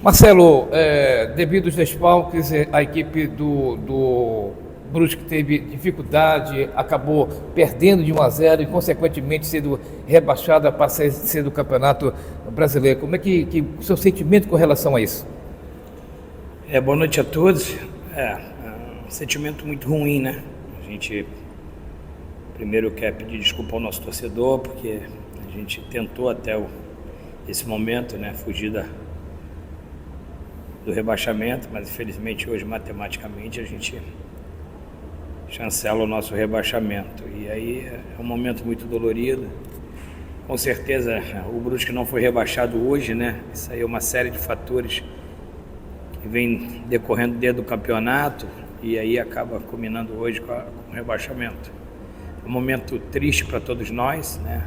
Marcelo, devido aos desfalques, a equipe do Brusque teve dificuldade, acabou perdendo de 1-0 e, consequentemente, sendo rebaixada para ser do Campeonato Brasileiro. Como é que o seu sentimento com relação a isso? Boa noite a todos. Um sentimento muito ruim, né? A gente primeiro quer pedir desculpa ao nosso torcedor, porque a gente tentou até esse momento, né, fugir do rebaixamento, mas infelizmente hoje, matematicamente, a gente chancela o nosso rebaixamento. E aí é um momento muito dolorido. Com certeza o Brusque não foi rebaixado hoje, né? Isso aí é uma série de fatores que vem decorrendo desde o campeonato e aí acaba culminando hoje com o rebaixamento. É um momento triste para todos nós, né?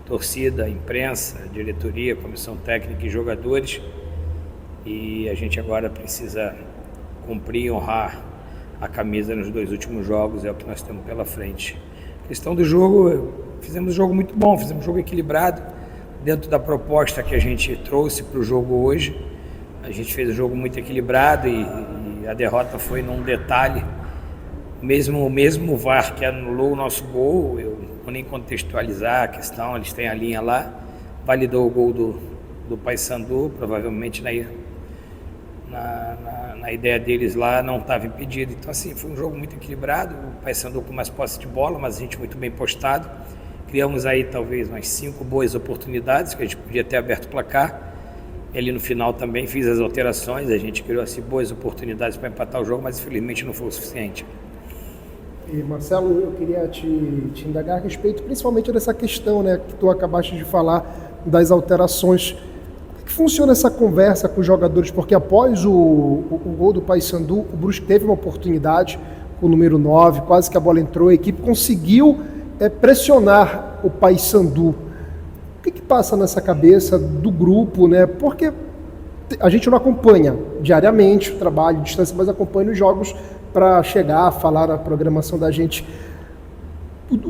Torcida, imprensa, diretoria, comissão técnica e jogadores. E a gente agora precisa cumprir e honrar a camisa nos 2 últimos jogos, é o que nós temos pela frente. A questão do jogo, fizemos um jogo muito bom, fizemos um jogo equilibrado, dentro da proposta que a gente trouxe para o jogo hoje. A gente fez um jogo muito equilibrado e a derrota foi num detalhe. Mesmo o VAR que anulou o nosso gol, eu não vou nem contextualizar a questão, eles têm a linha lá, validou o gol do Paysandu, provavelmente na ideia deles lá não estava impedido. Então assim, foi um jogo muito equilibrado, o Paysandu com mais posse de bola, mas a gente muito bem postado. Criamos aí talvez umas 5 boas oportunidades, que a gente podia ter aberto o placar. Ele no final também fiz as alterações, a gente criou assim boas oportunidades para empatar o jogo, mas infelizmente não foi o suficiente. E Marcelo, eu queria te indagar a respeito principalmente dessa questão, né, que tu acabaste de falar das alterações. Como é que funciona essa conversa com os jogadores? Porque após o gol do Paysandu, o Brusque teve uma oportunidade com o número 9, quase que a bola entrou, a equipe conseguiu pressionar o Paysandu. O que passa nessa cabeça do grupo, né? Porque a gente não acompanha diariamente o trabalho de distância, mas acompanha os jogos para chegar a falar na programação da gente.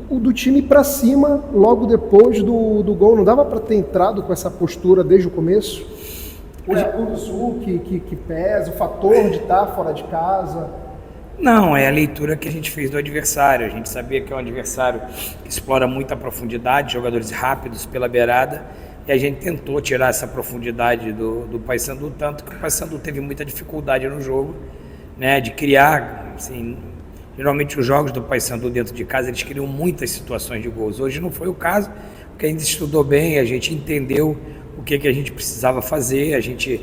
O do time para cima, logo depois do gol, não dava para ter entrado com essa postura desde o começo? O recurso que pesa, o fator de estar fora de casa. Não, é a leitura que a gente fez do adversário. A gente sabia que é um adversário que explora muita profundidade, jogadores rápidos pela beirada, e a gente tentou tirar essa profundidade do Paysandu, tanto que o Paysandu teve muita dificuldade no jogo, né, de criar, assim, geralmente os jogos do Paysandu dentro de casa, eles criam muitas situações de gols. Hoje não foi o caso, porque a gente estudou bem, a gente entendeu o que a gente precisava fazer, a gente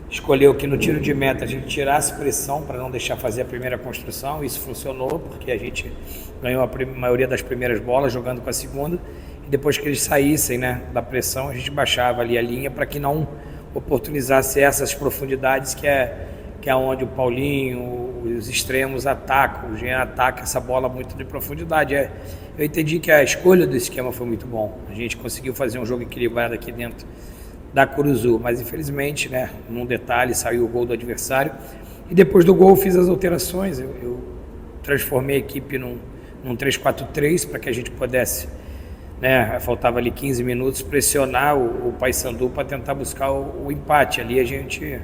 escolheu que no tiro de meta a gente tirasse pressão para não deixar fazer a primeira construção. Isso funcionou porque a gente ganhou a maioria das primeiras bolas jogando com a segunda, e depois que eles saíssem, né, da pressão, a gente baixava ali a linha para que não oportunizasse essas profundidades que é onde o Paulinho, os extremos atacam, o Jean ataca essa bola muito de profundidade. Eu entendi que a escolha do esquema foi muito bom, a gente conseguiu fazer um jogo equilibrado aqui dentro da Curuzu, mas infelizmente, né, num detalhe saiu o gol do adversário, e depois do gol eu fiz as alterações, eu transformei a equipe num 3-4-3 para que a gente pudesse, né, faltava ali 15 minutos, pressionar o Paysandu para tentar buscar o empate. Ali a gente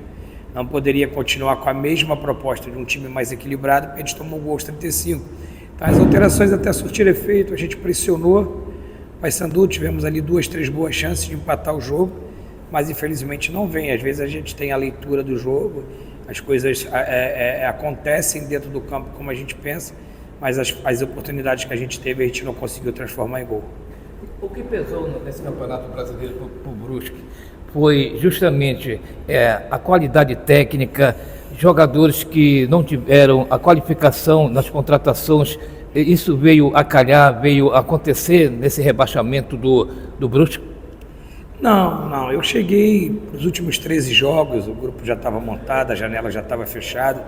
não poderia continuar com a mesma proposta de um time mais equilibrado, porque a gente tomou o gol aos 35. Então as alterações até surtiram efeito, a gente pressionou o Paysandu, tivemos ali 2, 3 boas chances de empatar o jogo, mas infelizmente não vem. Às vezes a gente tem a leitura do jogo, as coisas acontecem dentro do campo como a gente pensa, mas as oportunidades que a gente teve a gente não conseguiu transformar em gol. O que pesou nesse Campeonato Brasileiro para o Brusque foi justamente a qualidade técnica, jogadores que não tiveram a qualificação nas contratações. Isso veio a calhar, veio a acontecer nesse rebaixamento do Brusque? Não, eu cheguei nos últimos 13 jogos, o grupo já estava montado, a janela já estava fechada,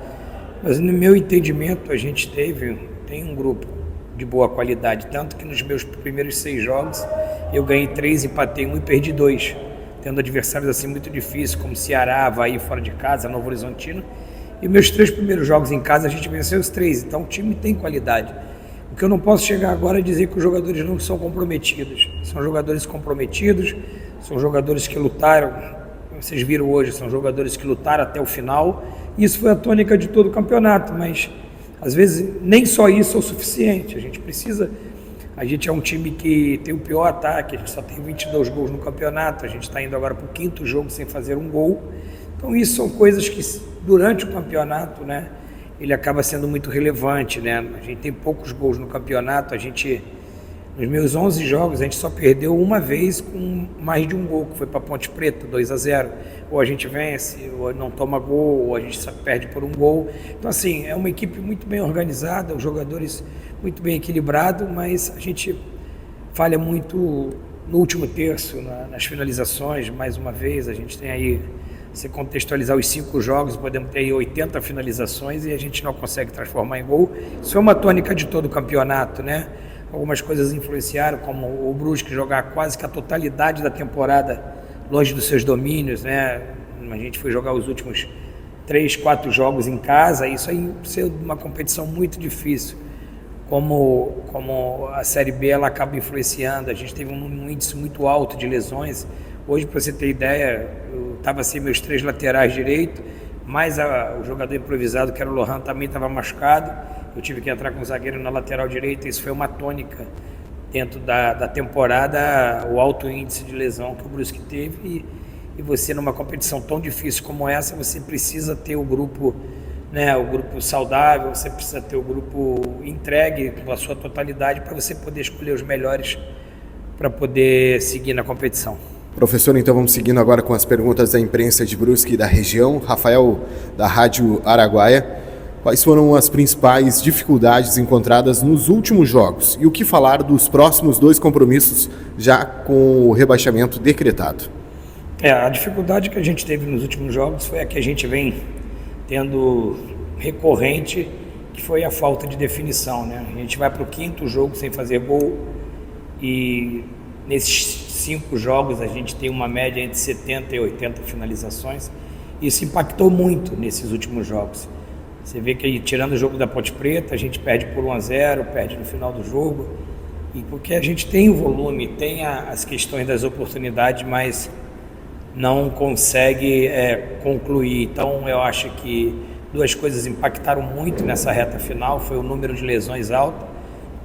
mas no meu entendimento a gente tem um grupo de boa qualidade, tanto que nos meus primeiros 6 jogos eu ganhei 3, empatei 1 e perdi 2, tendo adversários assim muito difíceis, como Ceará, Avaí fora de casa, Novo Horizontino, e meus 3 primeiros jogos em casa a gente venceu os 3, então o time tem qualidade. O que eu não posso chegar agora é dizer que os jogadores não são comprometidos, são jogadores comprometidos, são jogadores que lutaram vocês viram hoje, são jogadores que lutaram até o final. Isso foi a tônica de todo o campeonato, mas às vezes nem só isso é o suficiente. A gente é um time que tem o pior ataque, a gente só tem 22 gols no campeonato, a gente está indo agora para o 5º jogo sem fazer um gol. Então isso são coisas que durante o campeonato, né, ele acaba sendo muito relevante, né? A gente tem poucos gols no campeonato, nos meus 11 jogos, a gente só perdeu uma vez com mais de um gol, que foi para Ponte Preta, 2-0. Ou a gente vence, ou não toma gol, ou a gente só perde por um gol. Então, assim, é uma equipe muito bem organizada, os jogadores muito bem equilibrados, mas a gente falha muito no último terço, nas finalizações. Mais uma vez, a gente tem aí, se contextualizar os 5 jogos, podemos ter aí 80 finalizações e a gente não consegue transformar em gol. Isso é uma tônica de todo o campeonato, né? Algumas coisas influenciaram, como o Brusque jogar quase que a totalidade da temporada longe dos seus domínios, né? A gente foi jogar os últimos 3, 4 jogos em casa, isso aí ser uma competição muito difícil. Como a Série B ela acaba influenciando, a gente teve um índice muito alto de lesões. Hoje, para você ter ideia, eu estava sem meus 3 laterais direito, mas o jogador improvisado, que era o Lohan, também estava machucado. Eu tive que entrar com o zagueiro na lateral direita. Isso foi uma tônica dentro da temporada, o alto índice de lesão que o Brusque teve. E você, numa competição tão difícil como essa, você precisa ter o grupo, né, o grupo saudável, você precisa ter o grupo entregue com a sua totalidade para você poder escolher os melhores para poder seguir na competição. Professor, então vamos seguindo agora com as perguntas da imprensa de Brusque e da região. Rafael, da Rádio Araguaia. Quais foram as principais dificuldades encontradas nos últimos jogos? E o que falar dos próximos 2 compromissos já com o rebaixamento decretado? A dificuldade que a gente teve nos últimos jogos foi a que a gente vem tendo recorrente, que foi a falta de definição, né? A gente vai para o 5º jogo sem fazer gol e nesses 5 jogos a gente tem uma média entre 70 e 80 finalizações. Isso impactou muito nesses últimos jogos. Você vê que tirando o jogo da Ponte Preta, a gente perde por 1-0, perde no final do jogo, e porque a gente tem o volume, tem as questões das oportunidades, mas não consegue concluir. Então eu acho que 2 coisas impactaram muito nessa reta final, foi o número de lesões alto,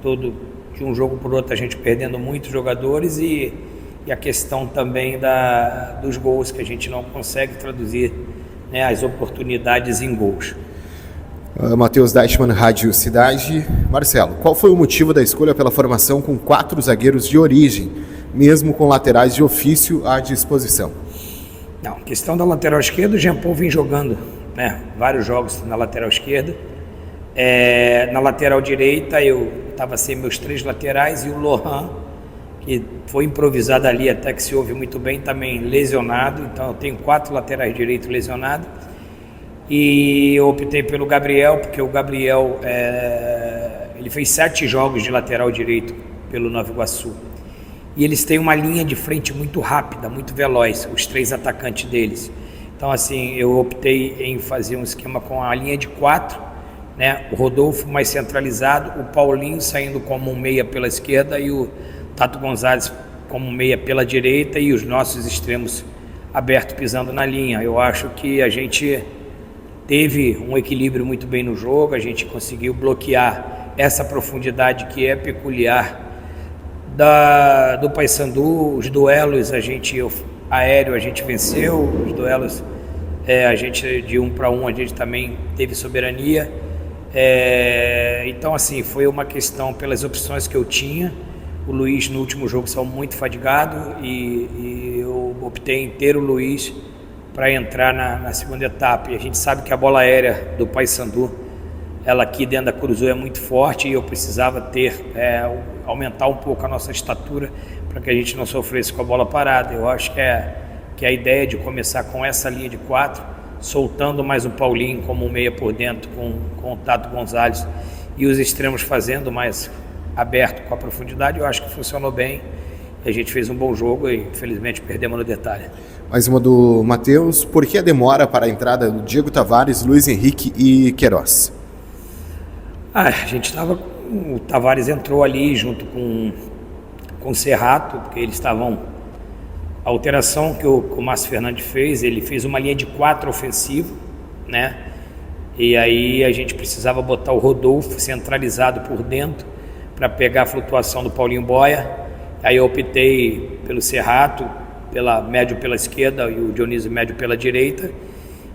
de um jogo por outro a gente perdendo muitos jogadores e a questão também dos gols, que a gente não consegue traduzir, né, as oportunidades em gols. Matheus Deichmann, Rádio Cidade. Marcelo, qual foi o motivo da escolha pela formação com 4 zagueiros de origem, mesmo com laterais de ofício à disposição? Não, questão da lateral esquerda, o Jean Paul vem jogando, né, vários jogos na lateral esquerda. Na lateral direita eu estava sem meus 3 laterais e o Lohan, que foi improvisado ali até que se ouve muito bem, também lesionado. Então eu tenho 4 laterais direitos lesionados. E eu optei pelo Gabriel, porque o Gabriel ele fez 7 jogos de lateral direito pelo Nova Iguaçu. E eles têm uma linha de frente muito rápida, muito veloz, os 3 atacantes deles. Então, assim, eu optei em fazer um esquema com a linha de 4, né? O Rodolfo mais centralizado, o Paulinho saindo como um meia pela esquerda e o Tato Gonzalez como um meia pela direita e os nossos extremos abertos pisando na linha. Eu acho que a gente teve um equilíbrio muito bem no jogo, a gente conseguiu bloquear essa profundidade que é peculiar do Paysandu. Os duelos aéreo a gente venceu, os duelos a gente de 1 para 1 a gente também teve soberania. Então assim, foi uma questão pelas opções que eu tinha. O Luiz no último jogo saiu muito fadigado e eu optei em ter o Luiz para entrar na segunda etapa. E a gente sabe que a bola aérea do Paysandu, ela aqui dentro da Curuzu é muito forte e eu precisava aumentar um pouco a nossa estatura para que a gente não sofresse com a bola parada. Eu acho que a ideia de começar com essa linha de 4, soltando mais um Paulinho como um meia por dentro com o Tato Gonzalez e os extremos fazendo mais aberto com a profundidade, eu acho que funcionou bem. A gente fez um bom jogo e infelizmente perdemos no detalhe. Mais uma do Matheus. Por que a demora para a entrada do Diego Tavares, Luiz Henrique e Queiroz? A gente estava... O Tavares entrou ali junto com o Serrato, porque eles estavam A alteração que o Márcio Fernandes fez, ele fez uma linha de 4 ofensivo, né? E aí a gente precisava botar o Rodolfo centralizado por dentro para pegar a flutuação do Paulinho Boia. Aí eu optei pelo Serrato, médio pela esquerda e o Dionísio médio pela direita,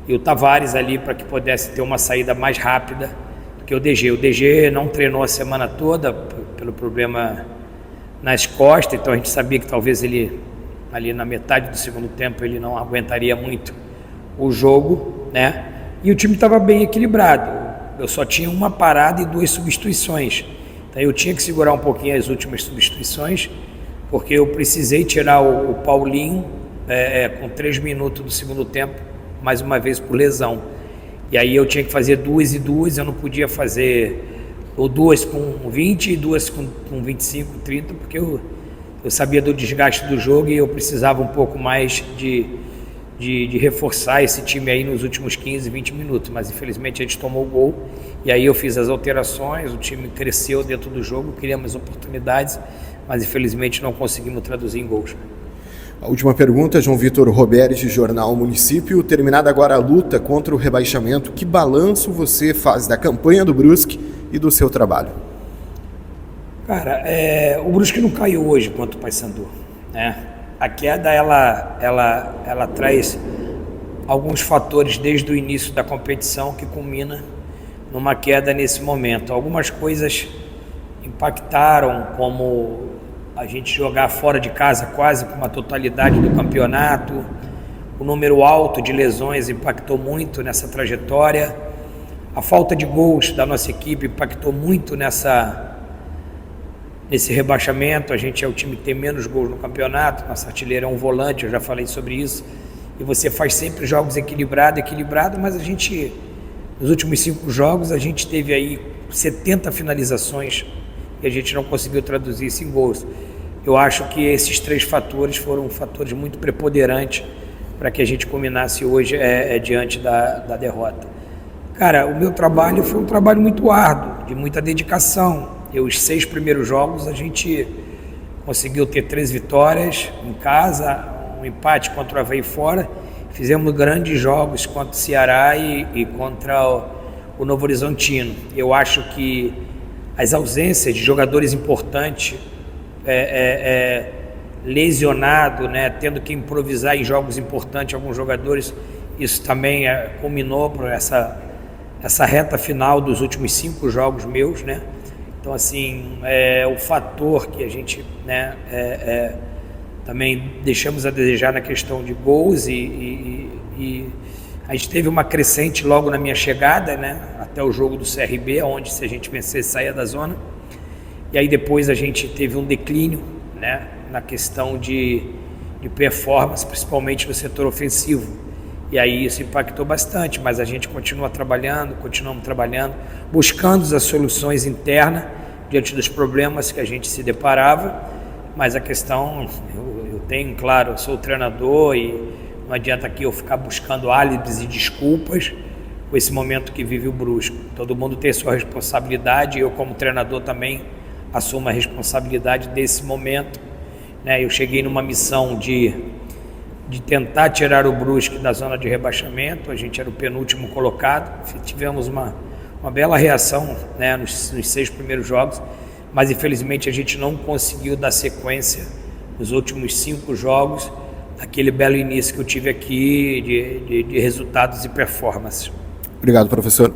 e o Tavares ali para que pudesse ter uma saída mais rápida do que o DG. O DG não treinou a semana toda pelo problema nas costas, então a gente sabia que talvez ele, ali na metade do segundo tempo, ele não aguentaria muito o jogo, né? E o time estava bem equilibrado. Eu só tinha uma parada e 2 substituições. Então eu tinha que segurar um pouquinho as últimas substituições, porque eu precisei tirar o Paulinho com 3 minutos do segundo tempo, mais uma vez por lesão. E aí eu tinha que fazer 2 e 2, eu não podia fazer ou 2 com 20 e 2 com 25, 30, porque eu sabia do desgaste do jogo e eu precisava um pouco mais de reforçar esse time aí nos últimos 15, 20 minutos, mas infelizmente a gente tomou o gol, e aí eu fiz as alterações, o time cresceu dentro do jogo, criamos oportunidades, mas infelizmente não conseguimos traduzir em gols. A última pergunta, João Vitor Roberts, de Jornal Município. Terminada agora a luta contra o rebaixamento, que balanço você faz da campanha do Brusque e do seu trabalho? Cara, o Brusque não caiu hoje contra o Paysandu, né? A queda, ela traz alguns fatores desde o início da competição que culmina numa queda nesse momento. Algumas coisas impactaram, como a gente jogar fora de casa quase com uma totalidade do campeonato. O número alto de lesões impactou muito nessa trajetória. A falta de gols da nossa equipe impactou muito nesse rebaixamento. A gente é o time que tem menos gols no campeonato, nosso artilheiro é um volante, eu já falei sobre isso, e você faz sempre jogos equilibrado, mas a gente, nos últimos 5 jogos, a gente teve aí 70 finalizações e a gente não conseguiu traduzir isso em gols. Eu acho que esses 3 fatores foram fatores muito preponderantes para que a gente culminasse hoje diante da derrota. Cara, o meu trabalho foi um trabalho muito árduo, de muita dedicação. Os 6 primeiros jogos a gente conseguiu ter 3 vitórias em casa, um empate contra o Avaí fora. Fizemos grandes jogos contra o Ceará e contra o Novo Horizontino. Eu acho que as ausências de jogadores importantes, lesionado, né, tendo que improvisar em jogos importantes alguns jogadores, isso também culminou para essa reta final dos últimos 5 jogos meus, né? Então, assim, o fator que a gente, né, também deixamos a desejar na questão de gols e a gente teve uma crescente logo na minha chegada, né, até o jogo do CRB, onde se a gente vencesse saía da zona, e aí depois a gente teve um declínio, né, na questão de performance, principalmente no setor ofensivo, e aí isso impactou bastante, mas a gente continuamos trabalhando, buscando as soluções internas diante dos problemas que a gente se deparava, mas a questão, eu tenho, claro, eu sou o treinador e não adianta aqui eu ficar buscando álibis e desculpas com esse momento que vive o Brusque. Todo mundo tem sua responsabilidade e eu, como treinador, também assumo a responsabilidade desse momento, né? Eu cheguei numa missão de tentar tirar o Brusque da zona de rebaixamento. A gente era o penúltimo colocado, tivemos uma bela reação, né, nos 6 primeiros jogos, mas infelizmente a gente não conseguiu dar sequência nos últimos 5 jogos, aquele belo início que eu tive aqui de resultados e performances. Obrigado, professor.